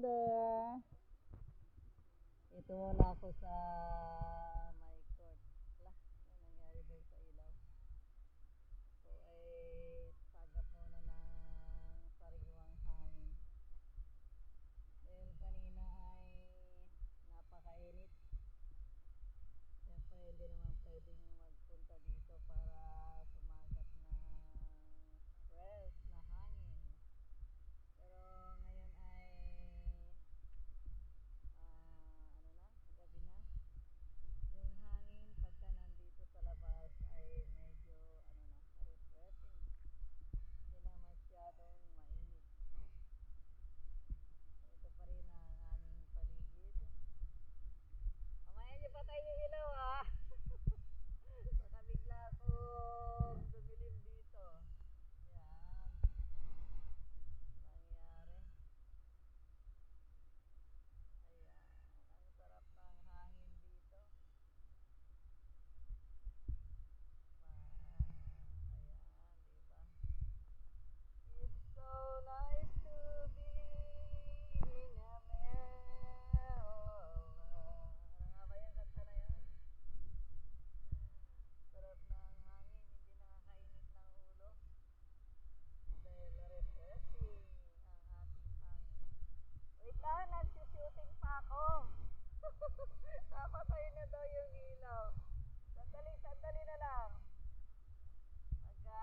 there. Ito muna ako sa my court. Wala, ano nangyari doon sa ilaw. So ay sagap muna ng sariwang hangin. Dahil kanina ay napakainit. Siyempre hindi naman pwedeng magpunta dito para sumagat ng fresh na hangin. Pero ngayon ay ano na, gabi na. Yung hangin pagka nandito sa labas ay medyo ano na, refreshing. Hindi na masyadong mainit. Ito pa rin ang aming paligid. Mamaya niyo patay yung ilaw ah. Baka bigla akong dumilim dito. Yan. Nangyari. Ayan. Ang sarap ng hangin dito. Ayan, diba? It's so nice to be in America. Ano nga ba yung kanta na yun? Sarap ng hangin, hindi nakakainit ng ulo. Dahil refreshing ang ating hangin. Wait lang, nagsushooting pa ako. Napatay na daw yung ilaw. Sandali na lang. Pagka